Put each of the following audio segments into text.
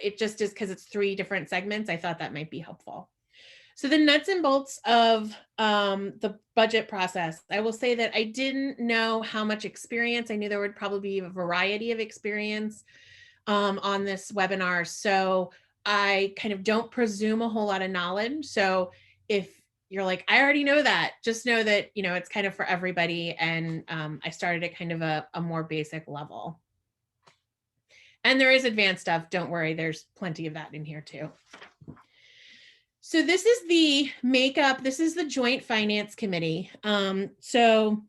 it just is because it's 3 different segments. I thought that might be helpful. So the nuts and bolts of the budget process, I will say that I didn't know how much experience. I knew there would probably be a variety of experience on this webinar. So I kind of don't presume a whole lot of knowledge. So if you're like, I already know that, just know that, you know, it's kind of for everybody. And I started at kind of a more basic level. And there is advanced stuff. Don't worry, there's plenty of that in here too. So this is the makeup. This is the Joint Finance Committee. So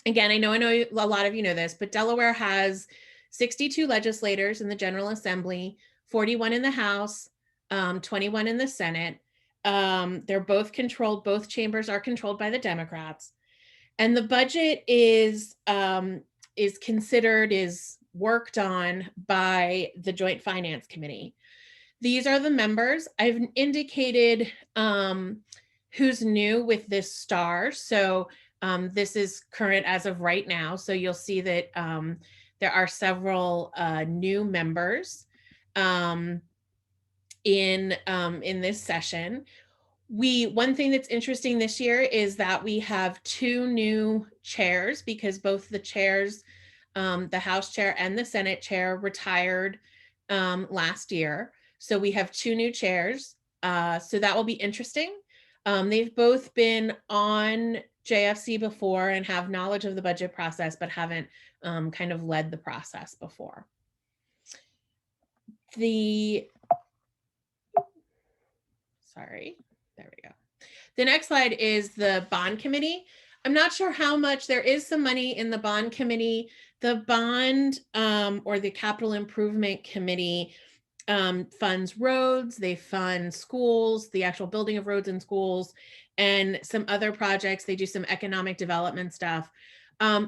again, I know a lot of you know this, but Delaware has 62 legislators in the General Assembly, 41 in the House, 21 in the Senate. They're both controlled, both chambers are controlled by the Democrats. And the budget is worked on by the Joint Finance Committee. These are the members. I've indicated who's new with this star. So this is current as of right now. So you'll see that there are several new members in this session. One thing that's interesting this year is that we have 2 new chairs, because both the chairs, the House chair and the Senate chair, retired last year. So we have 2 new chairs. So that will be interesting. They've both been on JFC before and have knowledge of the budget process, but haven't kind of led the process before. Sorry, there we go. The next slide is the bond committee. I'm not sure how much. There is some money in the bond committee. The bond or the capital improvement committee funds roads, they fund schools, the actual building of roads and schools, and some other projects. They do some economic development stuff.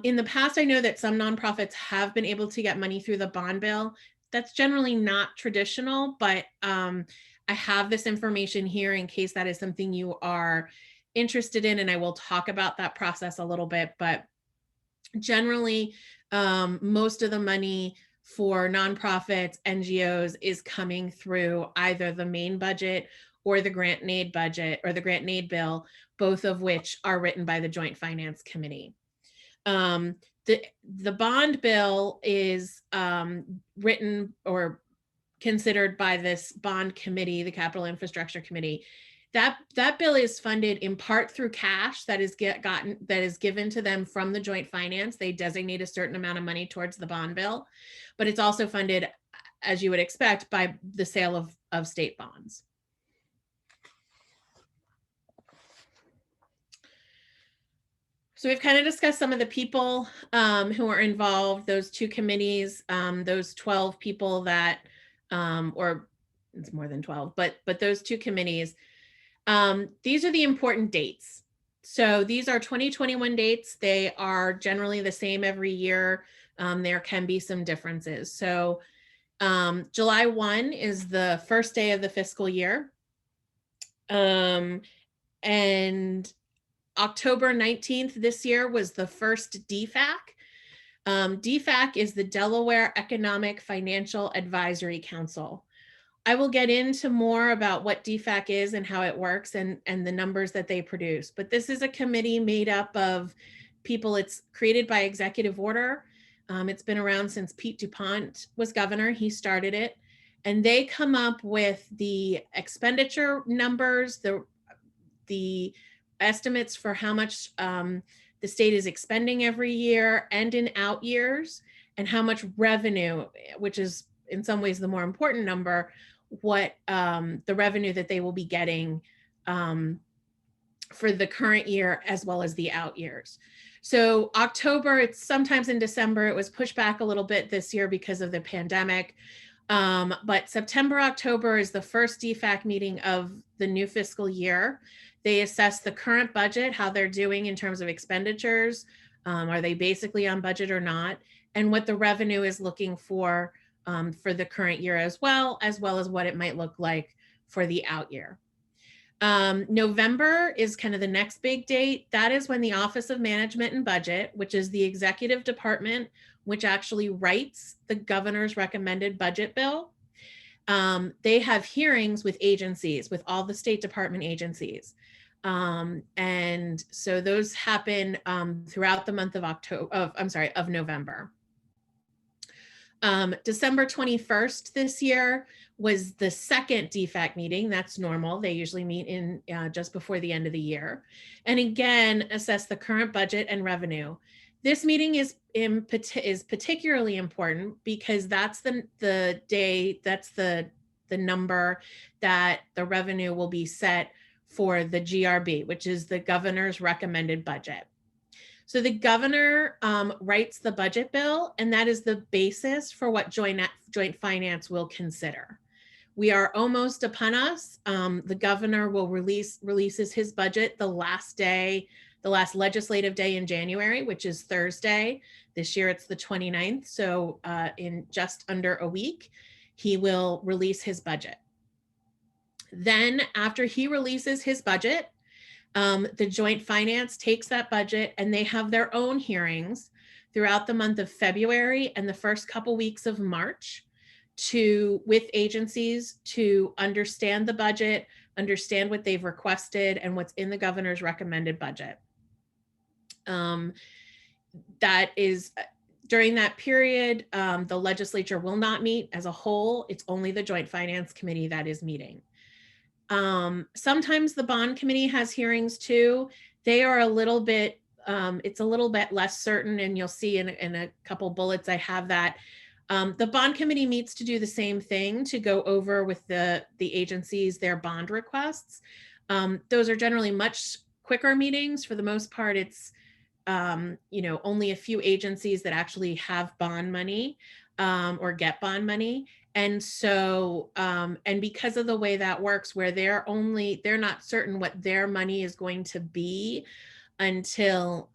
In the past, I know that some nonprofits have been able to get money through the bond bill. That's generally not traditional, but I have this information here in case that is something you are interested in, and I will talk about that process a little bit. But generally, most of the money for nonprofits, NGOs is coming through either the main budget or the grant and aid budget or the grant and aid bill, both of which are written by the Joint Finance Committee. The bond bill is written or considered by this bond committee, the Capital Infrastructure Committee. That bill is funded in part through cash that is given to them from the Joint Finance. They designate a certain amount of money towards the bond bill, but it's also funded, as you would expect, by the sale of state bonds. So we've kind of discussed some of the people who are involved, those 2 committees, those 12 people that, or it's more than 12, but those 2 committees. These are the important dates. So these are 2021 dates. They are generally the same every year. There can be some differences. So July 1 is the first day of the fiscal year. And October 19th this year was the first DFAC. DFAC is the Delaware Economic Financial Advisory Council. I will get into more about what DFAC is and how it works and the numbers that they produce. But this is a committee made up of people. It's created by executive order. It's been around since Pete DuPont was governor. He started it. And they come up with the expenditure numbers, the estimates for how much the state is expending every year and in out years, and how much revenue, which is in some ways the more important number, what the revenue that they will be getting for the current year as well as the out years. So October, it's sometimes in December. It was pushed back a little bit this year because of the pandemic. But September, October is the first DFAC meeting of the new fiscal year. They assess the current budget, how they're doing in terms of expenditures. Are they basically on budget or not? And what the revenue is looking for the current year as well as what it might look like for the out year. November is kind of the next big date. That is when the Office of Management and Budget, which is the executive department, which actually writes the governor's recommended budget bill. they have hearings with agencies, with all the State Department agencies. And so those happen throughout the month of November. December 21st this year was the second DFAC meeting. That's normal. They usually meet in just before the end of the year. And again, assess the current budget and revenue. This meeting is particularly important because that's the day, that's the number that the revenue will be set for the GRB, which is the governor's recommended budget. So the governor writes the budget bill, and that is the basis for what joint finance will consider. We are almost upon us. The governor will releases his budget the last legislative day in January, which is Thursday. This year it's the 29th. So in just under a week, he will release his budget. Then after he releases his budget, the joint finance takes that budget and they have their own hearings throughout the month of February and the first couple weeks of March with agencies to understand the budget, understand what they've requested and what's in the governor's recommended budget. That is during that period, the legislature will not meet as a whole. It's only the Joint Finance Committee that is meeting. Sometimes the bond committee has hearings too. They are a little bit, it's a little bit less certain, and you'll see in a couple bullets I have that. The bond committee meets to do the same thing, to go over with the agencies their bond requests. Those are generally much quicker meetings. For the most part, it's only a few agencies that actually have bond money or get bond money. And so, and because of the way that works, where they're not certain what their money is going to be until,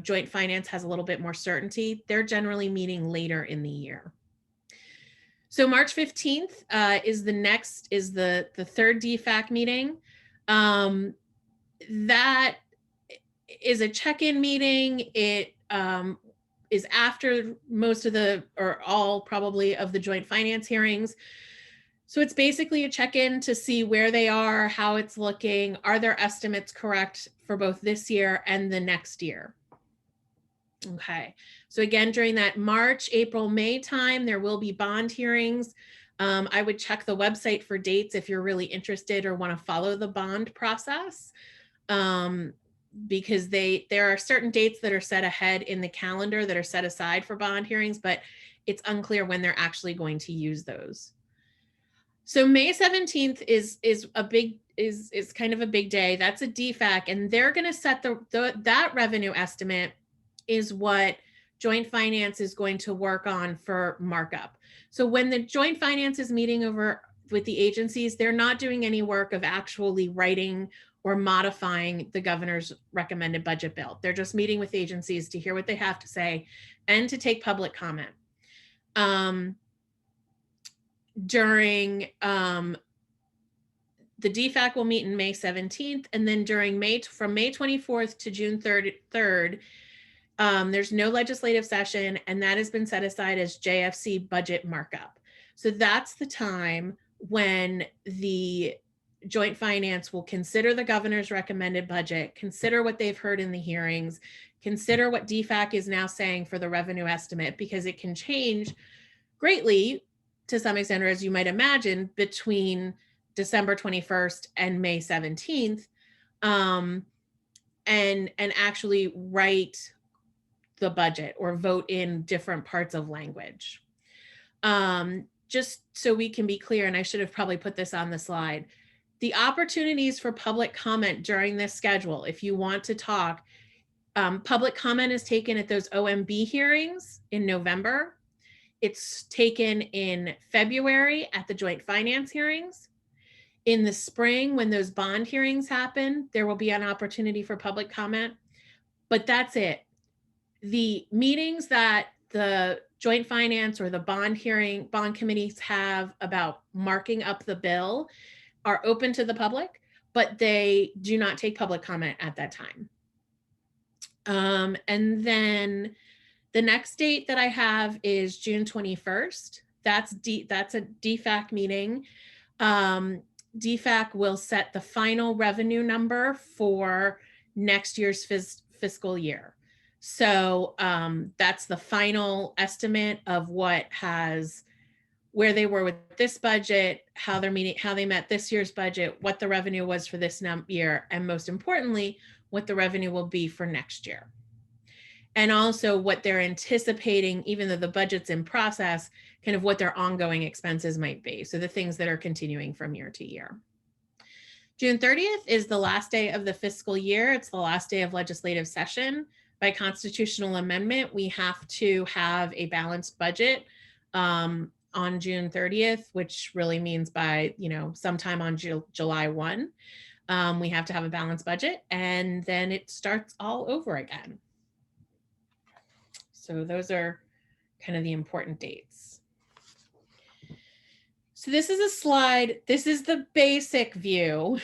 joint finance has a little bit more certainty, they're generally meeting later in the year. So March 15th is the third DFAC meeting. That is a check-in meeting. It is after most of or all probably of the joint finance hearings. So it's basically a check-in to see where they are, how it's looking, are their estimates correct for both this year and the next year. Okay, so again, during that March, April, May time, there will be bond hearings. I would check the website for dates if you're really interested or want to follow the bond process. Because there are certain dates that are set ahead in the calendar that are set aside for bond hearings, but it's unclear when they're actually going to use those. So May 17th is kind of a big day. That's a DFAC, and they're going to set that revenue estimate is what joint finance is going to work on for markup. So when the joint finance is meeting over with the agencies, they're not doing any work of actually writing or modifying the governor's recommended budget bill. They're just meeting with agencies to hear what they have to say and to take public comment. During the DFAC will meet in May 17th, and then from May 24th to June 3rd, there's no legislative session, and that has been set aside as JFC budget markup. So that's the time when the joint finance will consider the governor's recommended budget, consider what they've heard in the hearings, consider what DFAC is now saying for the revenue estimate, because it can change greatly to some extent, or as you might imagine, between December 21st and May 17th, and actually write the budget or vote in different parts of language. Just so we can be clear, and I should have probably put this on the slide, the opportunities for public comment during this schedule, if you want to talk, public comment is taken at those OMB hearings in November. It's taken in February at the joint finance hearings. In the spring, when those bond hearings happen, there will be an opportunity for public comment, but that's it. The meetings that the joint finance or the bond committees have about marking up the bill are open to the public, but they do not take public comment at that time. And then the next date that I have is June 21st. that's a DFAC meeting. DFAC will set the final revenue number for next year's fiscal year. So that's the final estimate of where they were with this budget, how they met this year's budget, what the revenue was for this year, and most importantly, what the revenue will be for next year. And also what they're anticipating, even though the budget's in process, kind of what their ongoing expenses might be. So the things that are continuing from year to year. June 30th is the last day of the fiscal year. It's the last day of legislative session. By constitutional amendment, we have to have a balanced budget on June 30th, which really means by, sometime on July 1. We have to have a balanced budget, and then it starts all over again. So those are kind of the important dates. So this is a slide. This is the basic view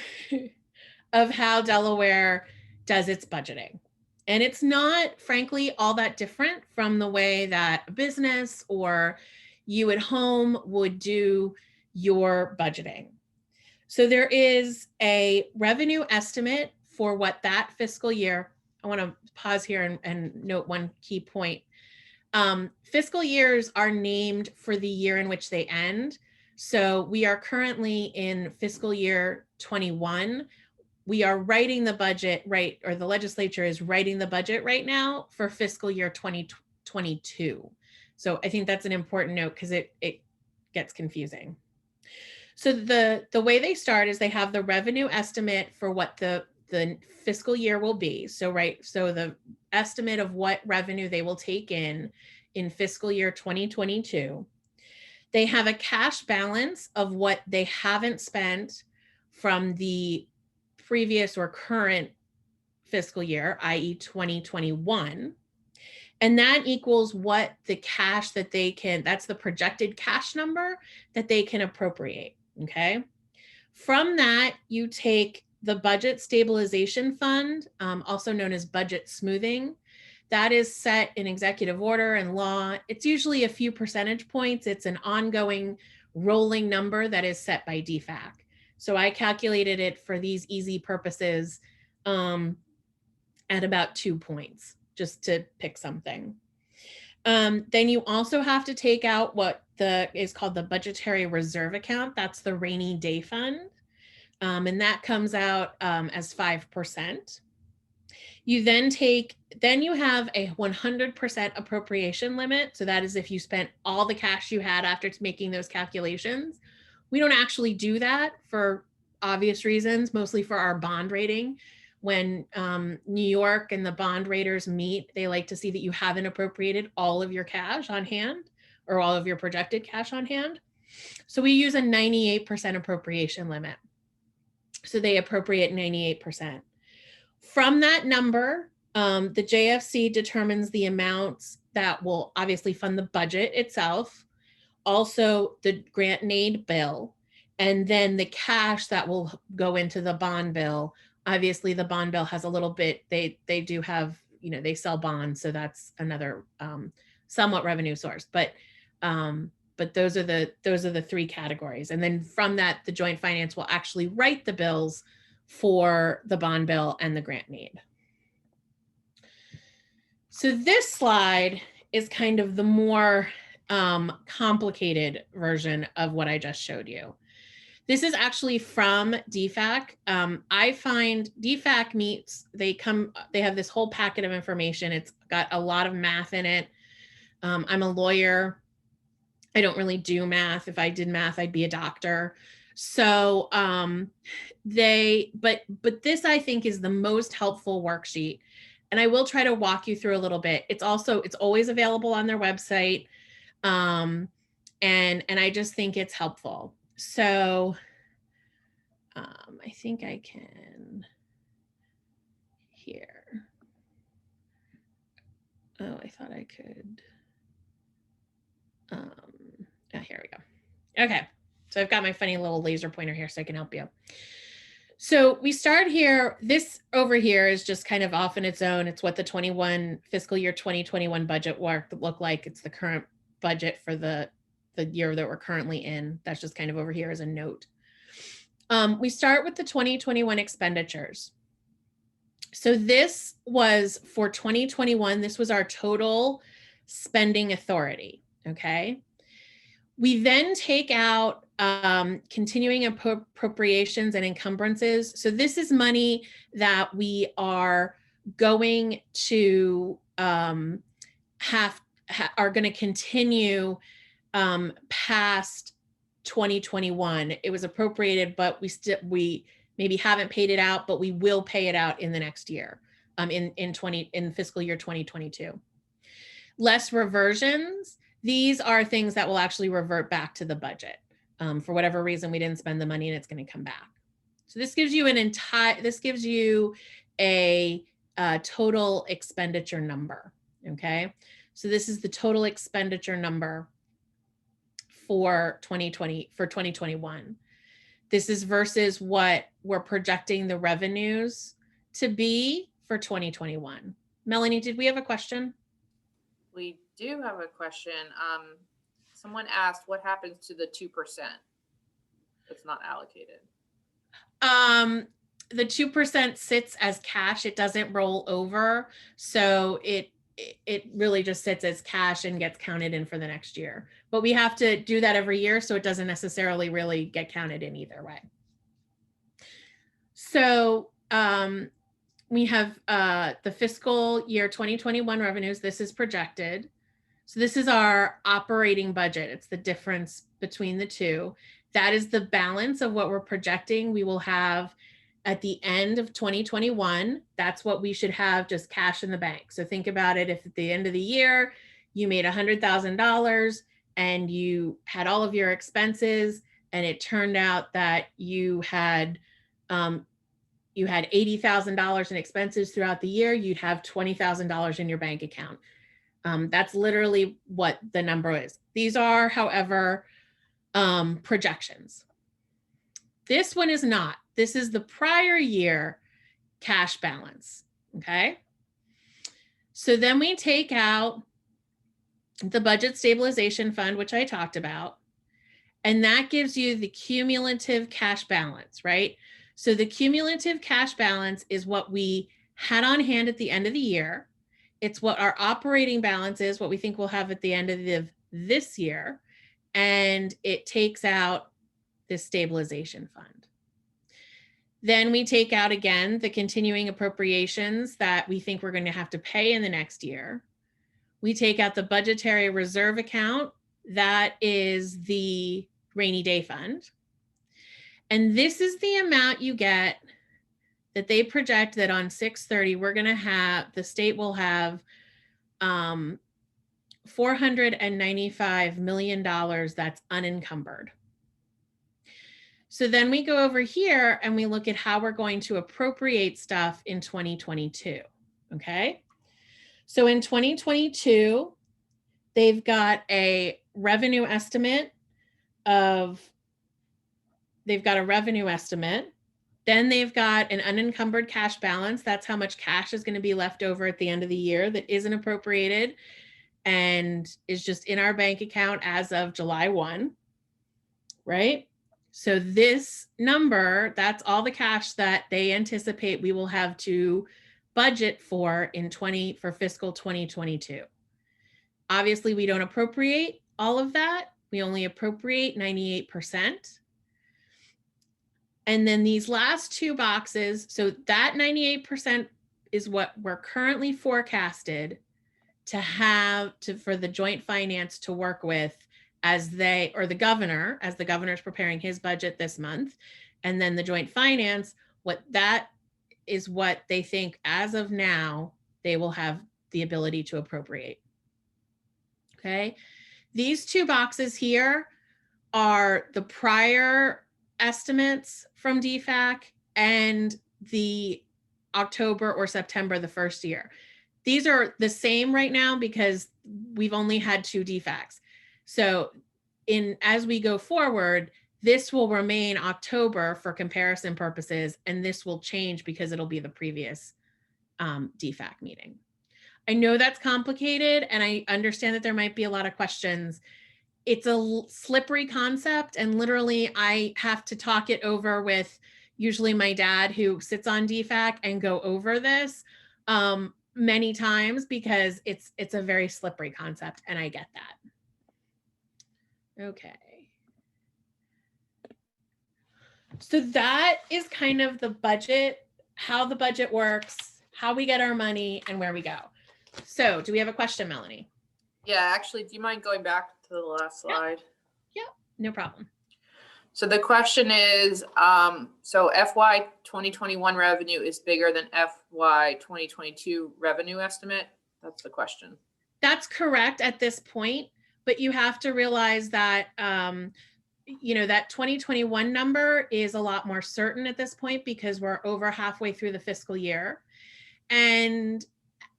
of how Delaware does its budgeting. And it's not, frankly, all that different from the way that a business or you at home would do your budgeting. So there is a revenue estimate for what that fiscal year. I want to pause here and note one key point. Fiscal years are named for the year in which they end. So we are currently in fiscal year 21. We are writing the budget, or the legislature is writing the budget right now for fiscal year 2022. So I think that's an important note because it gets confusing. So the way they start is they have the revenue estimate for what the fiscal year will be. So the estimate of what revenue they will take in fiscal year 2022. They have a cash balance of what they haven't spent from the previous or current fiscal year, i.e. 2021. And that equals what the cash that that's the projected cash number that they can appropriate, okay? From that, you take the budget stabilization fund, also known as budget smoothing. That is set in executive order and law. It's usually a few percentage points. It's an ongoing rolling number that is set by DFAC. So I calculated it for these easy purposes at about 2 points, just to pick something. Then you also have to take out what is called the budgetary reserve account. That's the rainy day fund. And that comes out as 5%. You then you have a 100% appropriation limit. So that is if you spent all the cash you had after making those calculations. We don't actually do that for obvious reasons, mostly for our bond rating. When New York and the bond raters meet, they like to see that you haven't appropriated all of your cash on hand or all of your projected cash on hand. So we use a 98% appropriation limit. So they appropriate 98%. From that number, the JFC determines the amounts that will obviously fund the budget itself, also the grant and aid bill, and then the cash that will go into the bond bill. Obviously, the bond bill has a little bit, they do have, they sell bonds, so that's another somewhat revenue source. But those are the three categories. And then from that, the joint finance will actually write the bills for the bond bill and the grant need. So this slide is kind of the more complicated version of what I just showed you. This is actually from DFAC. I find DFAC they have this whole packet of information. It's got a lot of math in it. I'm a lawyer. I don't really do math. If I did math, I'd be a doctor. So but this I think is the most helpful worksheet. And I will try to walk you through a little bit. It's always available on their website. And I just think it's helpful. So I think I can here. Oh, I thought I could. Here we go. Okay. So I've got my funny little laser pointer here so I can help you. So we start here. This over here is just kind of off on its own. It's what the fiscal year 2021 budget looked like. It's the current budget for the the year that we're currently in. That's just kind of over here as a note. We start with the 2021 expenditures. So this was for 2021. This was our total spending authority. Okay. We then take out continuing appropriations and encumbrances. So this is money that we are going to are going to continue past 2021. It was appropriated, but we maybe haven't paid it out, but we will pay it out in the next year, in fiscal year 2022. Less reversions. These are things that will actually revert back to the budget. For whatever reason, we didn't spend the money and it's going to come back. So this gives you a total expenditure number. Okay. So this is the total expenditure number for 2021. This is versus what we're projecting the revenues to be for 2021. Melanie, did we have a question? We do have a question. Someone asked, what happens to the 2% that's not allocated? The 2% sits as cash. It doesn't roll over. So it really just sits as cash and gets counted in for the next year. But we have to do that every year, so it doesn't necessarily really get counted in either way. So we have the fiscal year 2021 revenues. This is projected. So this is our operating budget. It's the difference between the two. That is the balance of what we're projecting we will have at the end of 2021. That's what we should have, just cash in the bank. So think about it. If at the end of the year, you made $100,000 and you had all of your expenses, and it turned out that you had $80,000 in expenses throughout the year, you'd have $20,000 in your bank account. That's literally what the number is. These are, however, projections. This one is not. This is the prior year cash balance. Okay. So then we take out the budget stabilization fund, which I talked about, and that gives you the cumulative cash balance, right? So the cumulative cash balance is what we had on hand at the end of the year. It's what our operating balance is, what we think we'll have at the end of this year. And it takes out this stabilization fund. Then we take out, again, the continuing appropriations that we think we're going to have to pay in the next year. We take out the budgetary reserve account. That is the rainy day fund. And this is the amount you get that they project that on 6/30, we're going to have, the state will have $495 million that's unencumbered. So then we go over here and we look at how we're going to appropriate stuff in 2022. Okay. So in 2022, they've got a revenue estimate. Then they've got an unencumbered cash balance. That's how much cash is going to be left over at the end of the year that isn't appropriated and is just in our bank account as of July 1, right? So this number, that's all the cash that they anticipate we will have to budget for for fiscal 2022. Obviously, we don't appropriate all of that. We only appropriate 98%. And then these last two boxes, so that 98% is what we're currently forecasted to have for the joint finance to work with as the governor's preparing his budget this month. And then the joint finance, what they think as of now, they will have the ability to appropriate. Okay. These two boxes here are the prior estimates from DFAC and the October or September, the first year. These are the same right now because we've only had 2 DFACs. So as we go forward, this will remain October for comparison purposes, and this will change because it'll be the previous DFAC meeting. I know that's complicated, and I understand that there might be a lot of questions. it's a slippery concept, and literally I have to talk it over with usually my dad who sits on DFAC and go over this many times because it's a very slippery concept, and I get that. Okay. So that is kind of the budget, how the budget works, how we get our money, and where we go. So do we have a question, Melanie? Yeah, actually, do you mind going back to the last slide? Yeah, no problem. So the question is, so FY 2021 revenue is bigger than FY 2022 revenue estimate? That's the question. That's correct at this point, but you have to realize that, you know, that 2021 number is a lot more certain at this point because we're over halfway through the fiscal year. And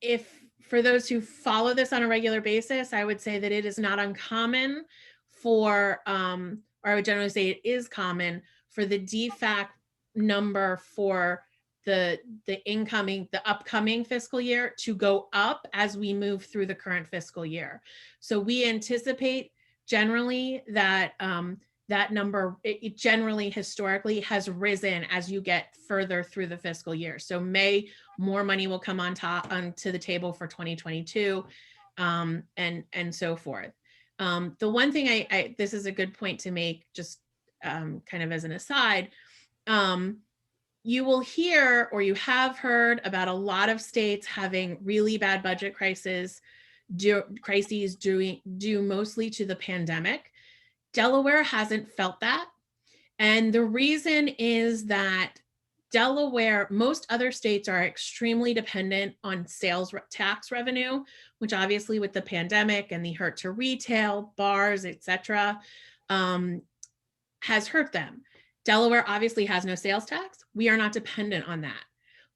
if, for those who follow this on a regular basis, I would say that it is not uncommon for, or I would generally say it is common for the DFAC number for the upcoming fiscal year to go up as we move through the current fiscal year. So we anticipate generally that that number, it generally historically has risen as you get further through the fiscal year. So more money will come onto the table for 2022, and so forth. The one thing this is a good point to make, just kind of as an aside, you will hear, or you have heard about a lot of states having really bad budget crises due mostly to the pandemic. Delaware hasn't felt that. And the reason is that Delaware, most other states are extremely dependent on sales tax revenue, which obviously with the pandemic and the hurt to retail, bars, etc., has hurt them. Delaware obviously has no sales tax. We are not dependent on that.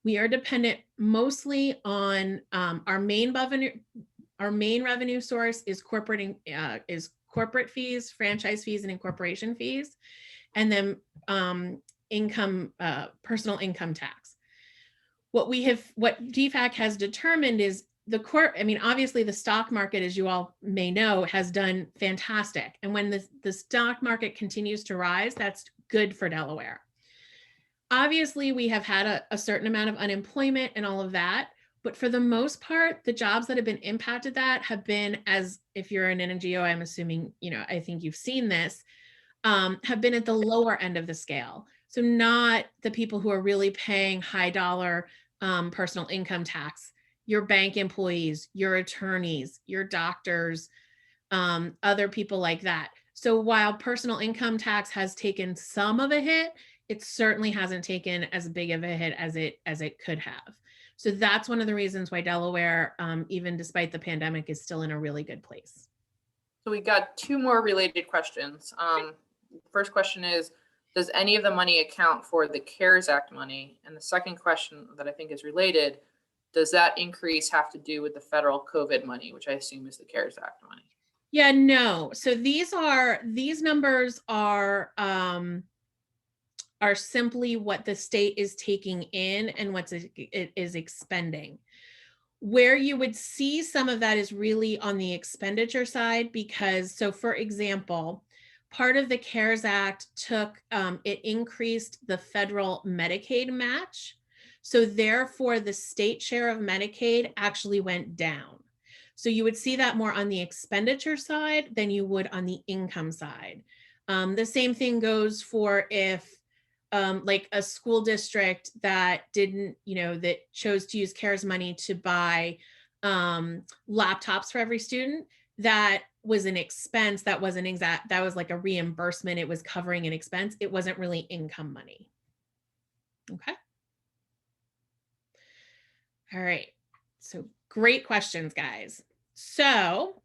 We are dependent mostly on our main revenue source is corporate fees, franchise fees, and incorporation fees, and then personal income tax. What DFAC has determined is obviously the stock market, as you all may know, has done fantastic. And when the stock market continues to rise, that's good for Delaware. Obviously, we have had a certain amount of unemployment and all of that. But for the most part, the jobs that have been impacted that have been, as if you're an NGO, I'm assuming, I think you've seen this, have been at the lower end of the scale. So not the people who are really paying high dollar personal income tax, your bank employees, your attorneys, your doctors, other people like that. So while personal income tax has taken some of a hit, it certainly hasn't taken as big of a hit as it could have. So that's one of the reasons why Delaware, even despite the pandemic, is still in a really good place. So we got two more related questions. First question is, does any of the money account for the CARES Act money? And the second question that I think is related, does that increase have to do with the federal COVID money, which I assume is the CARES Act money? Yeah, no. So these numbers are simply what the state is taking in and what it is expending. Where you would see some of that is really on the expenditure side, because, so for example, part of the CARES Act it increased the federal Medicaid match. So therefore the state share of Medicaid actually went down. So you would see that more on the expenditure side than you would on the income side. The same thing goes for if like a school district that that chose to use CARES money to buy laptops for every student, that was an expense. That was like a reimbursement. It was covering an expense. It wasn't really income money. Okay. All right. So great questions, guys. So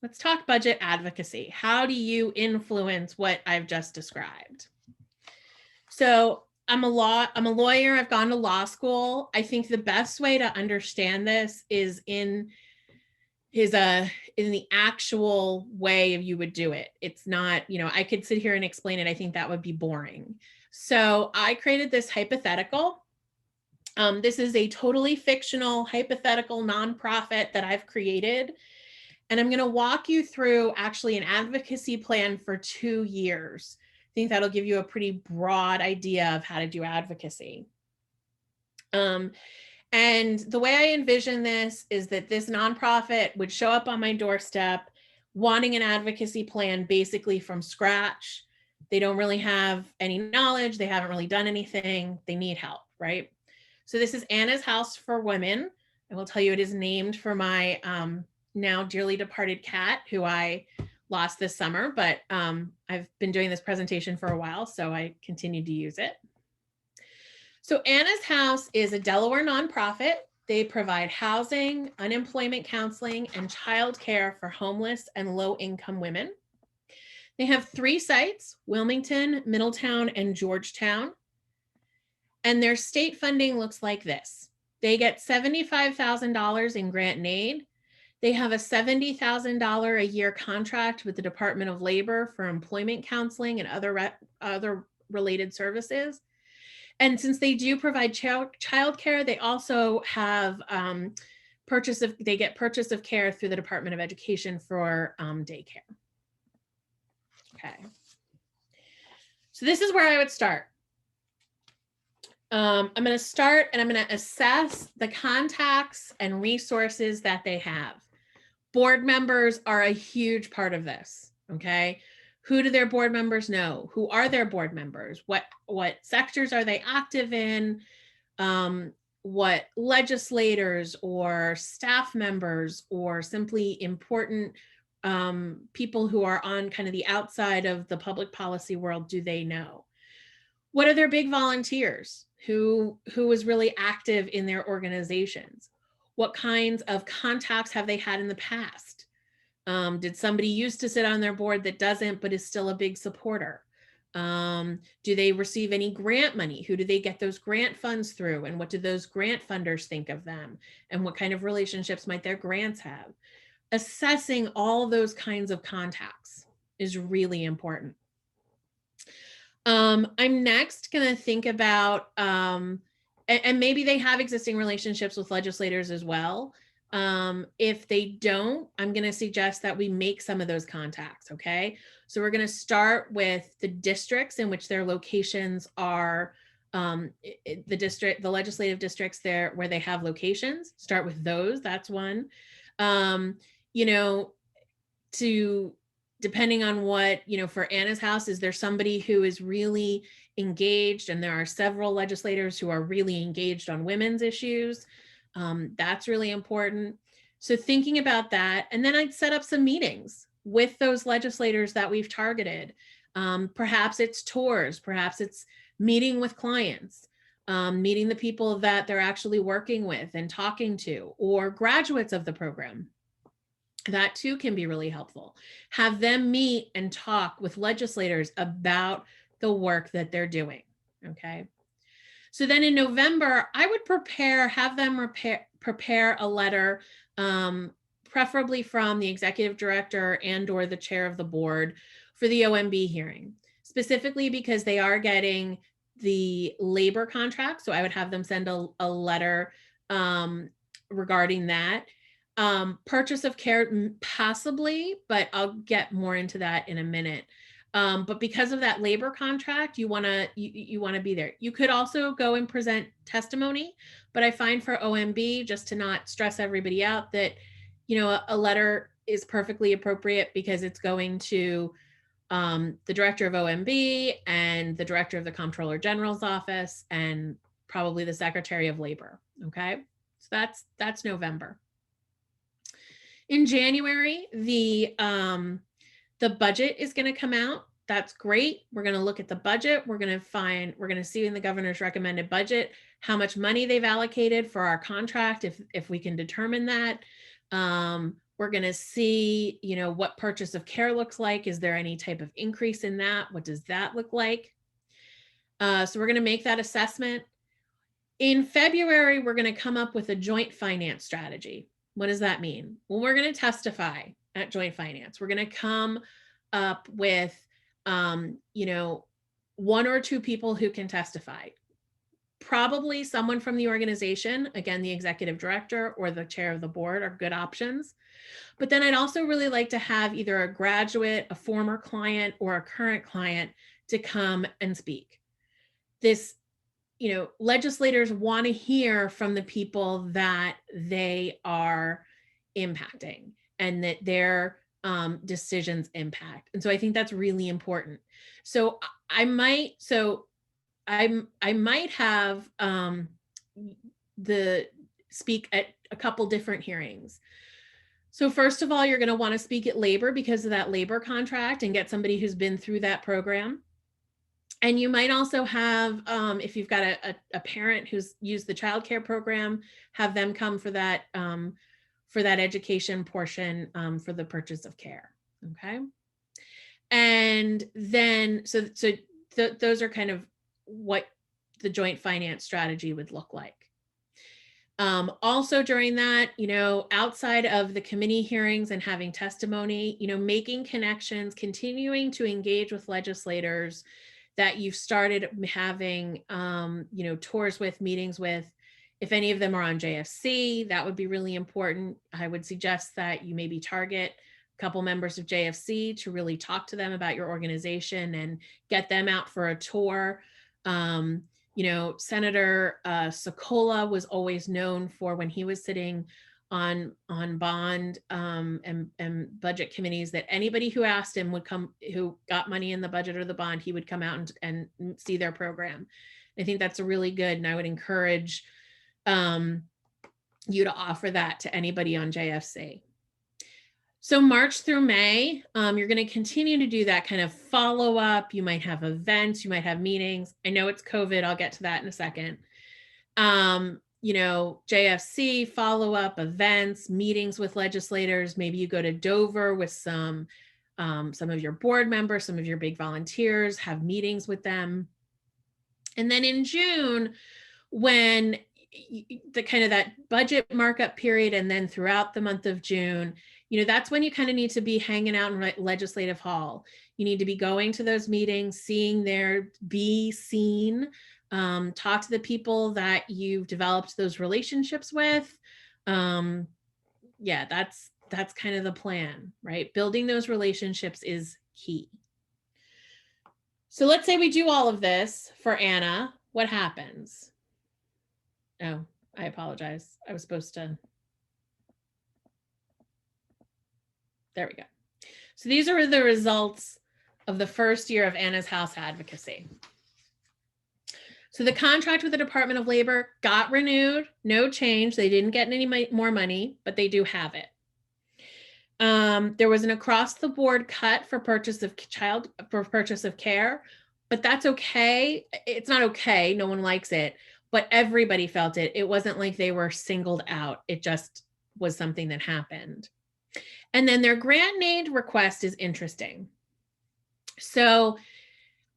let's talk budget advocacy. How do you influence what I've just described? So I'm a lawyer. I've gone to law school. I think the best way to understand this is in the actual way you would do it. It's not, I could sit here and explain it. I think that would be boring. So I created this hypothetical. This is a totally fictional hypothetical nonprofit that I've created. And I'm going to walk you through actually an advocacy plan for 2 years. I think that'll give you a pretty broad idea of how to do advocacy. And the way I envision this is that this nonprofit would show up on my doorstep wanting an advocacy plan basically from scratch. They don't really have any knowledge. They haven't really done anything. They need help, right? So this is Anna's House for Women. I will tell you it is named for my now dearly departed cat, who I lost this summer, but I've been doing this presentation for a while, so I continue to use it. So Anna's House is a Delaware nonprofit. They provide housing, unemployment counseling, and childcare for homeless and low-income women. They have 3 sites, Wilmington, Middletown, and Georgetown. And their state funding looks like this. They get $75,000 in grant and aid. They have a $70,000 a year contract with the Department of Labor for employment counseling and other related services. And since they do provide childcare, they also have purchase of care through the Department of Education for daycare. Okay. So this is where I would start. I'm going to start and I'm going to assess the contacts and resources that they have. Board members are a huge part of this. Okay. Who do their board members know? Who are their board members? What sectors are they active in? What legislators or staff members or simply important people who are on kind of the outside of the public policy world do they know? What are their big volunteers? Who is really active in their organizations? What kinds of contacts have they had in the past? Did somebody used to sit on their board that doesn't, but is still a big supporter? Do they receive any grant money? Who do they get those grant funds through? And what do those grant funders think of them? And what kind of relationships might their grants have? Assessing all those kinds of contacts is really important. I'm next going to think about, and maybe they have existing relationships with legislators as well. If they don't, I'm going to suggest that we make some of those contacts. Okay. So we're going to start with the districts in which their locations are, the legislative districts there where they have locations. Start with those. That's one. Depending on what, for Anna's House, is there somebody who is really engaged? And there are several legislators who are really engaged on women's issues. That's really important. So thinking about that, and then I'd set up some meetings with those legislators that we've targeted. Perhaps it's tours, perhaps it's meeting with clients, meeting the people that they're actually working with and talking to, or graduates of the program. That too can be really helpful. Have them meet and talk with legislators about the work that they're doing. Okay. So then in November, I would have them prepare a letter, preferably from the executive director and or the chair of the board for the OMB hearing, specifically because they are getting the labor contract. So I would have them send a letter regarding that. Purchase of care, possibly, but I'll get more into that in a minute. But because of that labor contract, you want to be there. You could also go and present testimony, but I find for OMB, just to not stress everybody out, that a letter is perfectly appropriate because it's going to the director of OMB and the director of the Comptroller General's office and probably the Secretary of Labor. Okay, so that's November. In January, the budget is going to come out. That's great. We're going to look at the budget. We're going to see in the governor's recommended budget how much money they've allocated for our contract, if we can determine that. We're going to see, what purchase of care looks like. Is there any type of increase in that? What does that look like? So we're going to make that assessment. In February, we're going to come up with a joint finance strategy. What does that mean? Well, we're going to testify at joint finance. We're going to come up with, 1 or 2 people who can testify. probably someone from the organization, again, the executive director or the chair of the board are good options. But then I'd also really like to have either a graduate, a former client, or a current client to come and speak. This, legislators want to hear from the people that they are impacting and that their decisions impact. And so I think that's really important. So I might have the speak at a couple different hearings. So first of all, you're going to want to speak at labor because of that labor contract and get somebody who's been through that program. And you might also have, if you've got a parent who's used the child care program, have them come for that education portion for the purchase of care. Okay. And then, those are kind of what the joint finance strategy would look like. Also during that, outside of the committee hearings and having testimony, making connections, continuing to engage with legislators that you've started having, tours with, meetings with. If any of them are on JFC, that would be really important. I would suggest that you maybe target a couple members of JFC to really talk to them about your organization and get them out for a tour. Senator Sokola was always known for, when he was sitting on bond and budget committees, that anybody who asked him would come, who got money in the budget or the bond, he would come out and see their program. I think that's a really good, and I would encourage you to offer that to anybody on JFC. So March through May, you're going to continue to do that kind of follow up. You might have events, you might have meetings. I know it's COVID. I'll get to that in a second. JFC, follow up, events, meetings with legislators. Maybe you go to Dover with some of your board members, some of your big volunteers, have meetings with them. And then in June, when the kind of that budget markup period, and then throughout the month of June, that's when you kind of need to be hanging out in Legislative Hall. You need to be going to those meetings, be seen, talk to the people that you've developed those relationships with. That's kind of the plan, right? Building those relationships is key. So let's say we do all of this for Anna. What happens? Oh, I apologize. I was supposed to. There we go. So these are the results of the first year of Anna's House Advocacy. So the contract with the Department of Labor got renewed, no change. They didn't get any more money, but they do have it. There was an across the board cut for purchase of care, but that's okay. It's not okay. No one likes it, but everybody felt it. It wasn't like they were singled out. It just was something that happened. And then their grant and aid request is interesting. So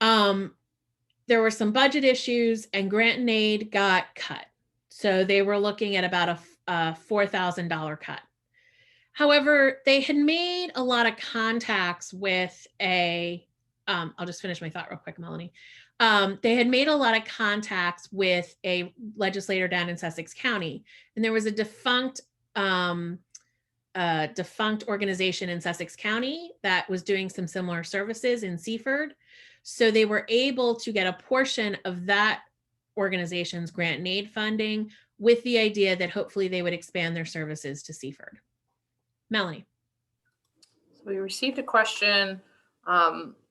there were some budget issues and grant and aid got cut. So they were looking at about a $4,000 cut. However, they had made a lot of contacts with I'll just finish my thought real quick, Melanie. They had made a lot of contacts with a legislator down in Sussex County, and there was a defunct organization in Sussex County that was doing some similar services in Seaford. So they were able to get a portion of that organization's grant and aid funding, with the idea that hopefully they would expand their services to Seaford. Melanie. So we received a question.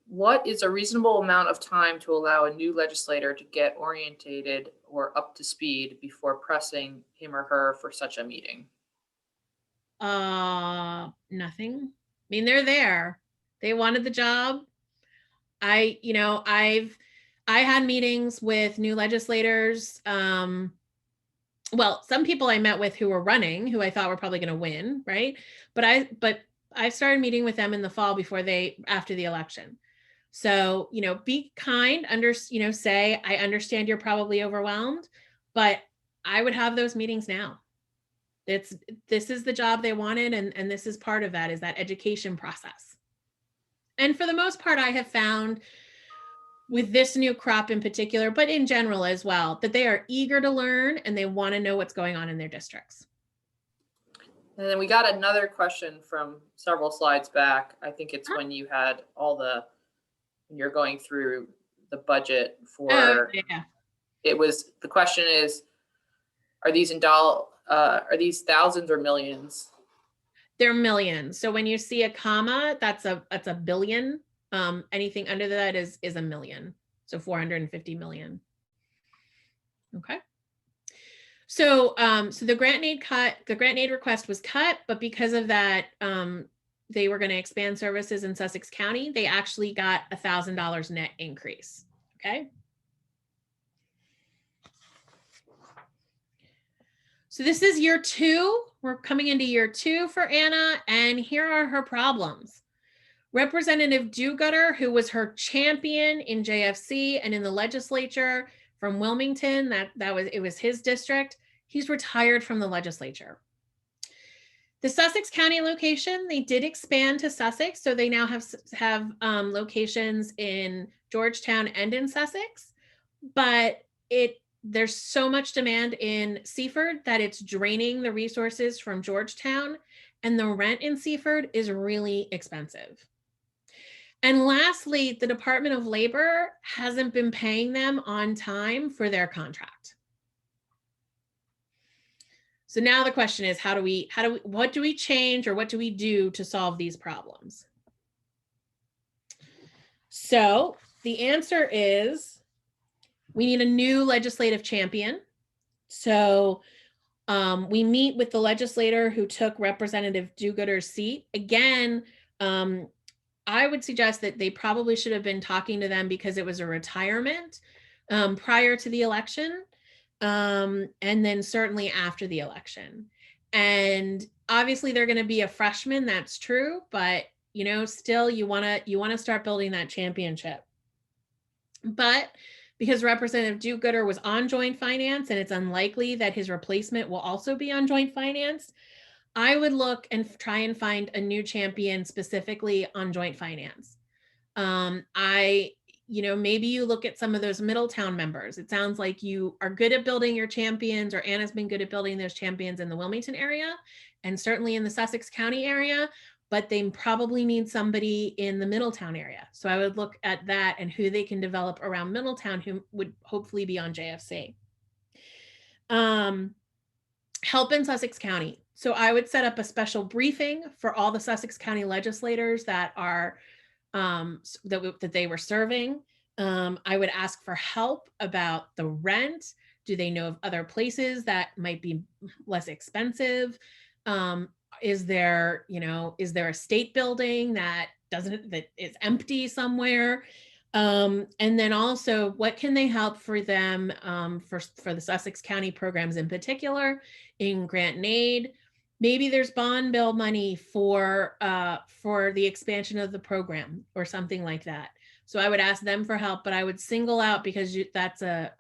What is a reasonable amount of time to allow a new legislator to get orientated or up to speed before pressing him or her for such a meeting? Nothing. I mean, they're there. They wanted the job. I had meetings with new legislators. Well, some people I met with who were running, who I thought were probably going to win, right? But I started meeting with them in the fall after the election. So, be kind, say, I understand you're probably overwhelmed, but I would have those meetings now. This is the job they wanted. And this is part of that, is that education process. And for the most part, I have found with this new crop in particular, but in general as well, that they are eager to learn and they want to know what's going on in their districts. And then we got another question from several slides back. I think it's when you had when you're going through the budget for, yeah. The question is, are these thousands or millions? They're millions. So when you see a comma, that's a billion. Anything under that is a million. So 450 million. Okay. So the grant aid request was cut, but because of that, they were going to expand services in Sussex County. They actually got $1,000 net increase. Okay. So this is year 2. We're coming into year 2 for Anna, and here are her problems. Representative Dugutter, who was her champion in JFC and in the legislature from Wilmington, it was his district. He's retired from the legislature. The Sussex County location, they did expand to Sussex, so they now have locations in Georgetown and in Sussex, but there's so much demand in Seaford that it's draining the resources from Georgetown, and the rent in Seaford is really expensive. And lastly, the Department of Labor hasn't been paying them on time for their contract. So now the question is, what do we change, or what do we do to solve these problems? So the answer is, we need a new legislative champion. So we meet with the legislator who took Representative Dugutter's seat. Again, I would suggest that they probably should have been talking to them because it was a retirement prior to the election, and then certainly after the election. And obviously they're going to be a freshman, that's true, but still you want to start building that championship. But because Representative Dugutter was on joint finance, and it's unlikely that his replacement will also be on joint finance, I would look and try and find a new champion specifically on joint finance. Maybe you look at some of those Middletown members. It sounds like you are good at building your champions, or Anna's been good at building those champions in the Wilmington area, and certainly in the Sussex County area, but they probably need somebody in the Middletown area. So I would look at that and who they can develop around Middletown, who would hopefully be on JFC. Help in Sussex County. So I would set up a special briefing for all the Sussex County legislators that are that they were serving. I would ask for help about the rent. Do they know of other places that might be less expensive? Is there a state building that is empty somewhere? And then also, what can they help for them for the Sussex County programs in particular in grant and aid? Maybe there's bond bill money for the expansion of the program or something like that. So I would ask them for help, but I would single out, because that's a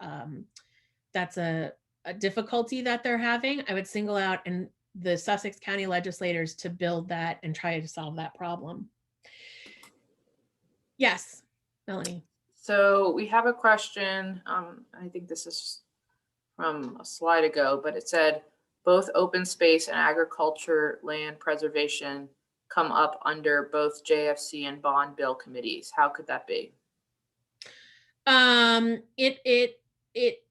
difficulty that they're having. I would single out the Sussex County legislators to build that and try to solve that problem. Yes, Melanie. So we have a question. I think this is from a slide ago, but it said both open space and agriculture land preservation come up under both JFC and bond bill committees. How could that be? It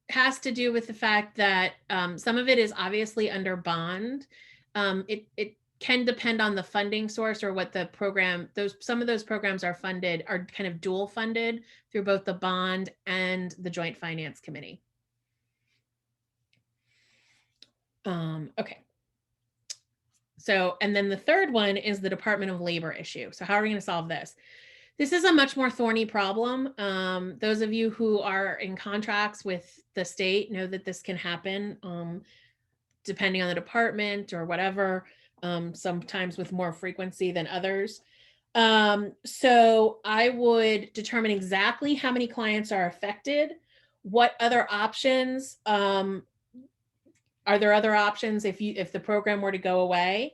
has to do with the fact that some of it is obviously under bond. It can depend on the funding source or what the program, some of those programs are kind of dual funded through both the bond and the joint finance committee. Okay. So, and then the third one is the Department of Labor issue. So how are we going to solve this? This is a much more thorny problem. Those of you who are in contracts with the state know that this can happen depending on the department or whatever, sometimes with more frequency than others. So I would determine exactly how many clients are affected, what other options, are there other options if the program were to go away?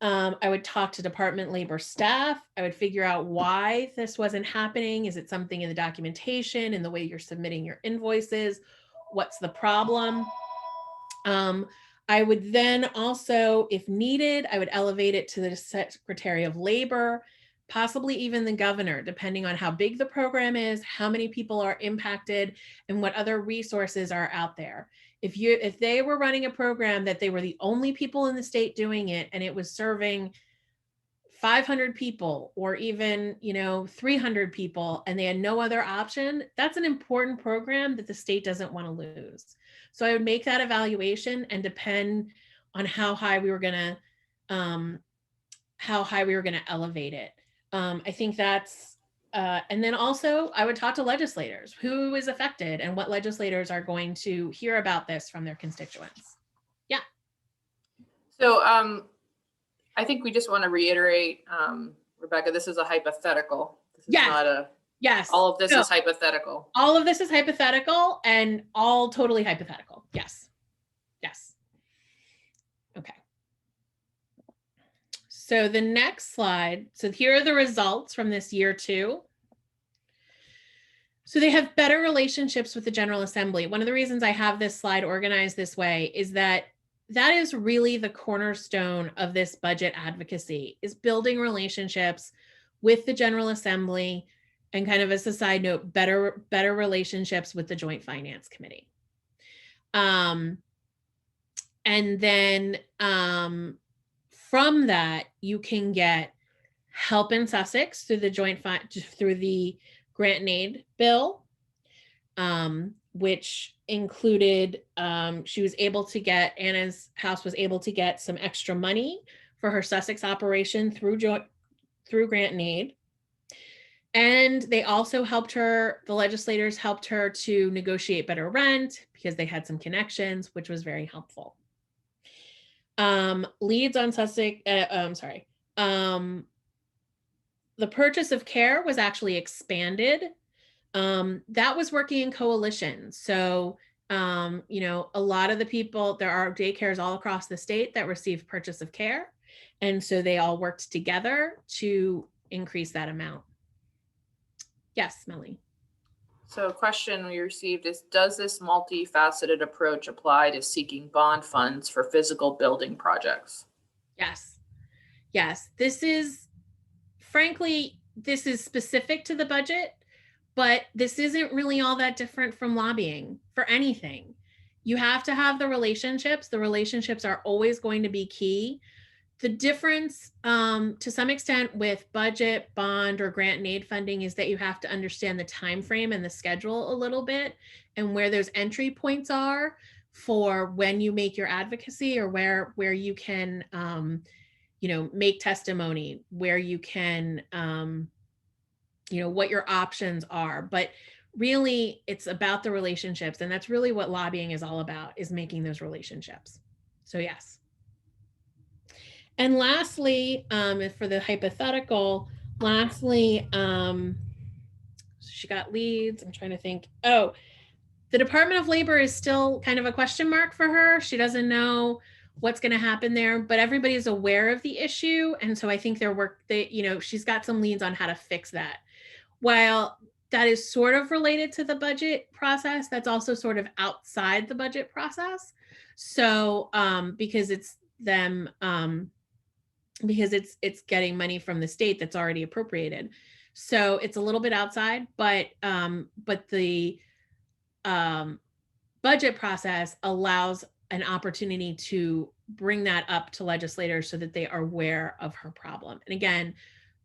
I would talk to department labor staff. I would figure out why this wasn't happening. Is it something in the documentation, in the way you're submitting your invoices? What's the problem? I would then also, if needed, I would elevate it to the Secretary of Labor, possibly even the governor, depending on how big the program is, how many people are impacted, and what other resources are out there. If they were running a program that they were the only people in the state doing it, and it was serving 500 people or even 300 people, and they had no other option, that's an important program that the state doesn't want to lose. So I would make that evaluation and depend on how high we were going to elevate it. I think that's and then also I would talk to legislators, who is affected and what legislators are going to hear about this from their constituents. Yeah. So I think we just want to reiterate, Rebecca, this is a hypothetical. This is not a, yes. All of this is hypothetical. All of this is hypothetical and all totally hypothetical. Yes. Yes. Okay. So the next slide. So here are the results from this year 2. So they have better relationships with the General Assembly. One of the reasons I have this slide organized this way is that is really the cornerstone of this budget advocacy, is building relationships with the General Assembly, and kind of as a side note, better relationships with the Joint Finance Committee. And then from that, you can get help in Sussex through the grant and aid bill, which included, she was able to get, Anna's house was able to get some extra money for her Sussex operation through grant and aid. And they also helped her, the legislators helped her to negotiate better rent because they had some connections, which was very helpful. Leads on Sussex, the purchase of care was actually expanded. That was working in coalition. So, a lot of the people, there are daycares all across the state that receive purchase of care. And so they all worked together to increase that amount. Yes, Melanie. So a question we received is, does this multifaceted approach apply to seeking bond funds for physical building projects? Yes. Yes. This is, frankly, this is specific to the budget, but this isn't really all that different from lobbying for anything. You have to have the relationships. The relationships are always going to be key. The difference, to some extent, with budget, bond, or grant and aid funding is that you have to understand the time frame and the schedule a little bit, and where those entry points are for when you make your advocacy, or where you can, make testimony, where you can, what your options are. But really, it's about the relationships, and that's really what lobbying is all about, is making those relationships. So yes. And lastly, for the hypothetical, she got leads. I'm trying to think. Oh, the Department of Labor is still kind of a question mark for her. She doesn't know what's going to happen there, but everybody is aware of the issue. And so I think she's got some leads on how to fix that. While that is sort of related to the budget process, that's also sort of outside the budget process. So, because it's them, because it's getting money from the state that's already appropriated. So it's a little bit outside, but the budget process allows an opportunity to bring that up to legislators so that they are aware of her problem. And again,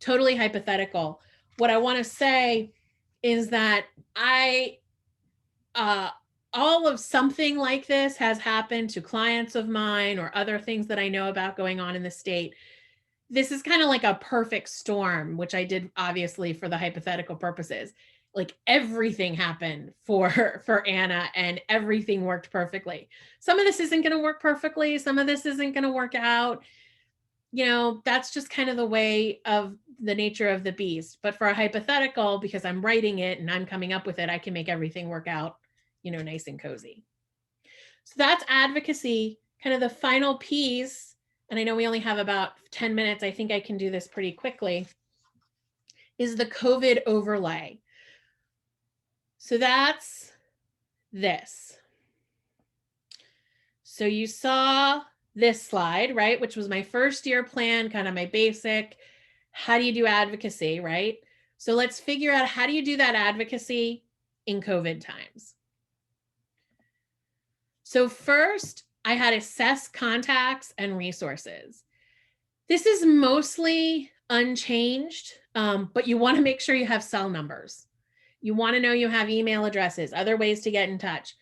totally hypothetical. What I want to say is that all of something like this has happened to clients of mine, or other things that I know about going on in the state. This is kind of like a perfect storm, which I did obviously for the hypothetical purposes. Like everything happened for Anna, and everything worked perfectly. Some of this isn't going to work perfectly. Some of this isn't going to work out. That's just kind of the way of the nature of the beast. But for a hypothetical, because I'm writing it and I'm coming up with it, I can make everything work out, nice and cozy. So that's advocacy. Kind of the final piece and I know we only have about 10 minutes, I think I can do this pretty quickly, is the COVID overlay. So that's this. So you saw this slide, right? Which was my first year plan, kind of my basic, how do you do advocacy, right? So let's figure out, how do you do that advocacy in COVID times? So first, I had assess contacts and resources. This is mostly unchanged, but you want to make sure you have cell numbers. You want to know you have email addresses, other ways to get in touch.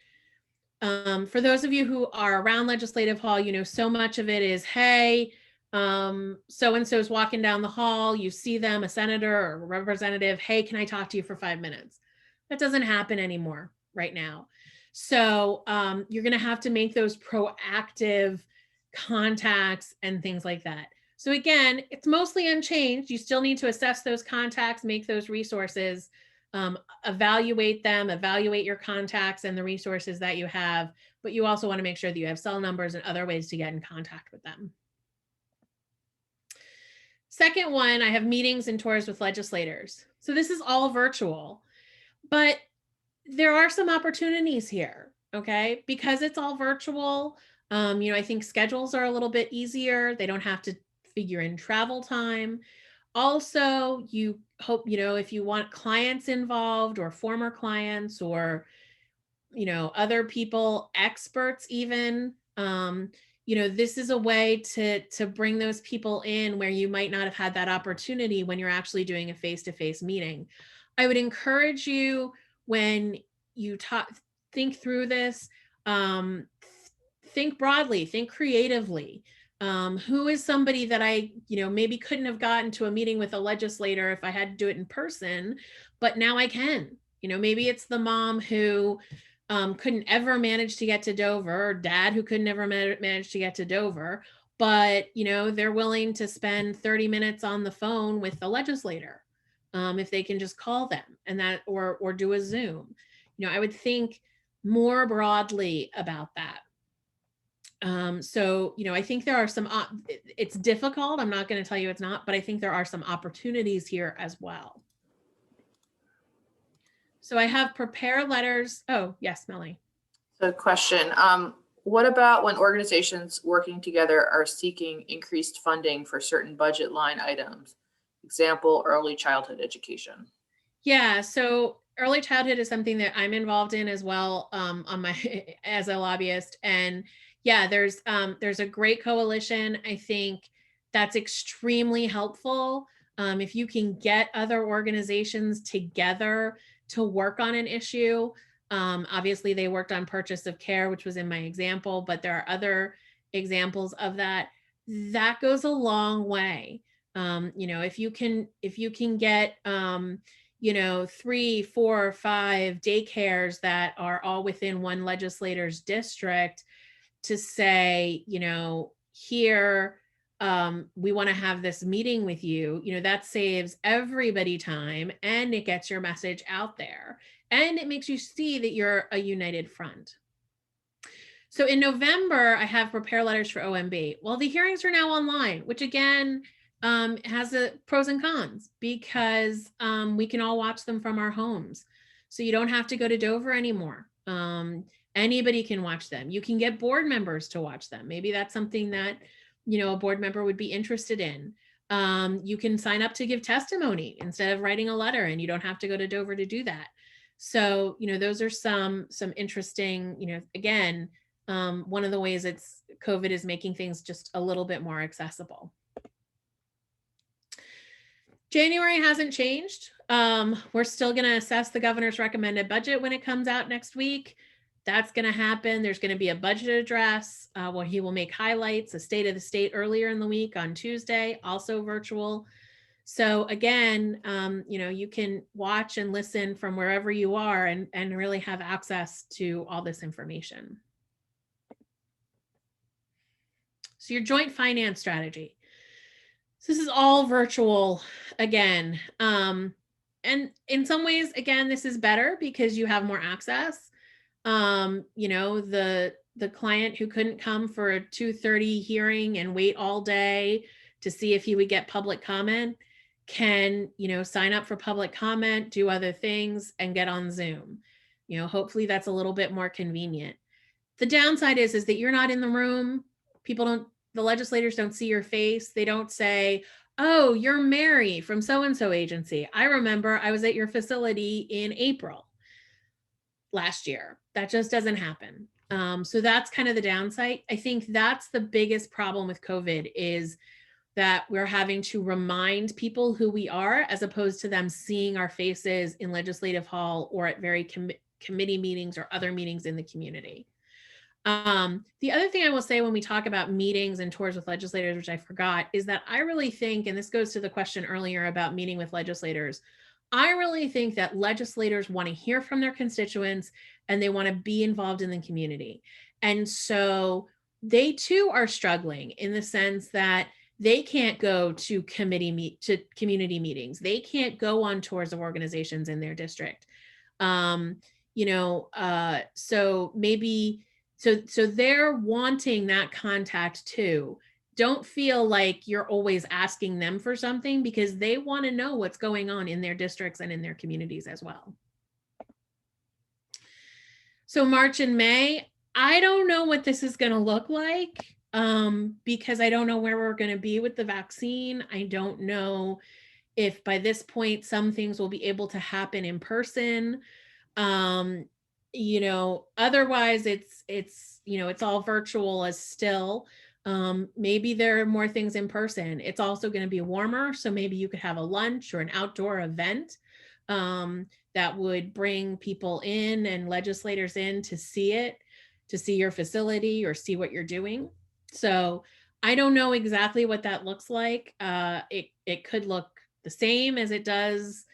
For those of you who are around Legislative Hall, you know, so much of it is, hey, so-and-so is walking down the hall, you see them, a senator or a representative, hey, can I talk to you for 5 minutes? That doesn't happen anymore right now. So you're going to have to make those proactive contacts and things like that. So again, it's mostly unchanged. You still need to assess those contacts, make those resources, evaluate them, evaluate your contacts and the resources that you have, but you also want to make sure that you have cell numbers and other ways to get in contact with them. Second one, I have meetings and tours with legislators. So this is all virtual, but there are some opportunities here, okay? Because it's all virtual, you know, I think schedules are a little bit easier. They don't have to figure in travel time. Also, you hope, you know, if you want clients involved or former clients or, you know, other people, experts even, you know, this is a way to bring those people in where you might not have had that opportunity when you're actually doing a face-to-face meeting. I would encourage you, when you think through this, think broadly, think creatively. Who is somebody that I, you know, maybe couldn't have gotten to a meeting with a legislator if I had to do it in person, but now I can. You know, maybe it's the mom who couldn't ever manage to get to Dover, or dad who couldn't ever manage to get to Dover, but, you know, they're willing to spend 30 minutes on the phone with the legislator if they can just call them, and that, or do a Zoom. You know, I would think more broadly about that. So, you know, I think there are some, it's difficult. I'm not going to tell you it's not, but I think there are some opportunities here as well. So I have prepare letters. Oh, yes, Melanie. So question, what about when organizations working together are seeking increased funding for certain budget line items? Example, early childhood education. Yeah, so early childhood is something that I'm involved in as well, on my as a lobbyist. And yeah, there's a great coalition. I think that's extremely helpful. If you can get other organizations together to work on an issue. Obviously, they worked on purchase of care, which was in my example, but there are other examples of that. That goes a long way. You know, if you can get you know, 3, 4, 5 daycares that are all within one legislator's district to say, you know, here, we want to have this meeting with you, you know, that saves everybody time and it gets your message out there and it makes you see that you're a united front. So in November, I have prepare letters for OMB. Well, the hearings are now online, which again, has a pros and cons because we can all watch them from our homes. So you don't have to go to Dover anymore. Anybody can watch them. You can get board members to watch them. Maybe that's something that, you know, a board member would be interested in. You can sign up to give testimony instead of writing a letter, and you don't have to go to Dover to do that. So, you know, those are some interesting, you know, again, one of the ways COVID is making things just a little bit more accessible. January hasn't changed. We're still going to assess the governor's recommended budget when it comes out next week. That's going to happen. There's going to be a budget address where he will make highlights, a state of the state earlier in the week on Tuesday, also virtual. So again, you know, you can watch and listen from wherever you are and really have access to all this information. So your joint finance strategy. So this is all virtual again. And in some ways, again, this is better because you have more access. You know, the the client who couldn't come for a 2:30 hearing and wait all day to see if he would get public comment can, sign up for public comment, do other things, and get on Zoom. Hopefully that's a little bit more convenient. The downside is that you're not in the room. The legislators don't see your face. They don't say, oh, you're Mary from so-and-so agency. I remember I was at your facility in April last year. That just doesn't happen. So that's kind of the downside. I think that's the biggest problem with COVID is that we're having to remind people who we are, as opposed to them seeing our faces in Legislative Hall or at very committee meetings or other meetings in the community. The other thing I will say when we talk about meetings and tours with legislators, which I forgot, is that I really think, and this goes to the question earlier about meeting with legislators, I really think that legislators want to hear from their constituents and they want to be involved in the community. And so they too are struggling in the sense that they can't go to community meetings. They can't go on tours of organizations in their district. So maybe so they're wanting that contact too. Don't feel like you're always asking them for something, because they want to know what's going on in their districts and in their communities as well. So March and May, I don't know what this is going to look like, because I don't know where we're going to be with the vaccine. I don't know if by this point some things will be able to happen in person. Otherwise it's all virtual as still. Maybe there are more things in person. It's also going to be warmer, so maybe you could have a lunch or an outdoor event that would bring people in and legislators in to see your facility or see what you're doing. So I don't know exactly what that looks like. It could look the same as it does,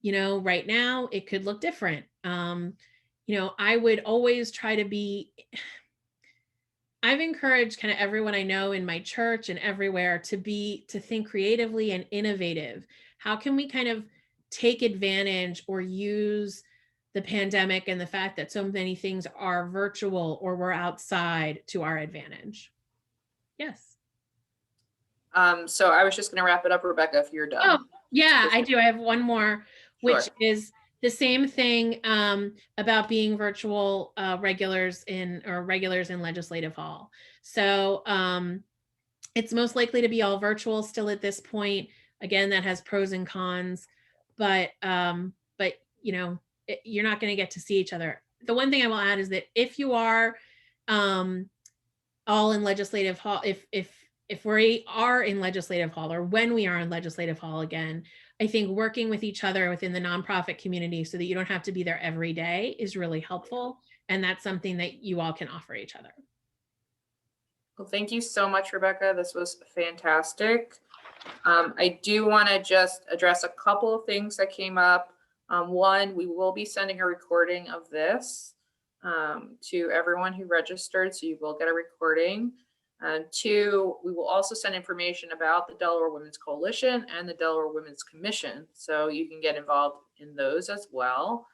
right now. It could look different. I would always try to be, I've encouraged kind of everyone I know in my church and everywhere to think creatively and innovative. How can we kind of take advantage or use the pandemic and the fact that so many things are virtual or we're outside to our advantage? Yes. So I was just going to wrap it up, Rebecca, if you're done. Oh, yeah, I do. I have one more, which Sure. is the same thing about being virtual regulars in Legislative Hall. So it's most likely to be all virtual still at this point. Again, that has pros and cons, but you're not going to get to see each other. The one thing I will add is that if you are all in Legislative Hall, if we are in Legislative Hall, or when we are in Legislative Hall again, I think working with each other within the nonprofit community so that you don't have to be there every day is really helpful. And that's something that you all can offer each other. Well, thank you so much, Rebecca. This was fantastic. I do want to just address a couple of things that came up. One, we will be sending a recording of this to everyone who registered, so you will get a recording. And two, we will also send information about the Delaware Women's Coalition and the Delaware Women's Commission, so you can get involved in those as well.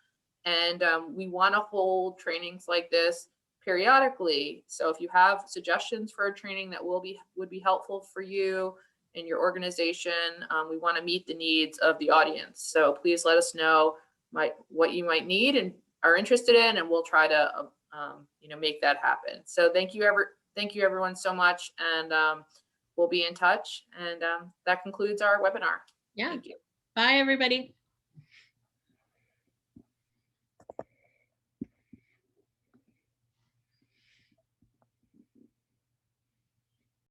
And we want to hold trainings like this periodically. So if you have suggestions for a training that would be helpful for you in your organization, we want to meet the needs of the audience. So please let us know what you might need and are interested in, and we'll try to make that happen. So thank you everyone so much, and we'll be in touch. And that concludes our webinar. Yeah. Thank you. Bye, everybody.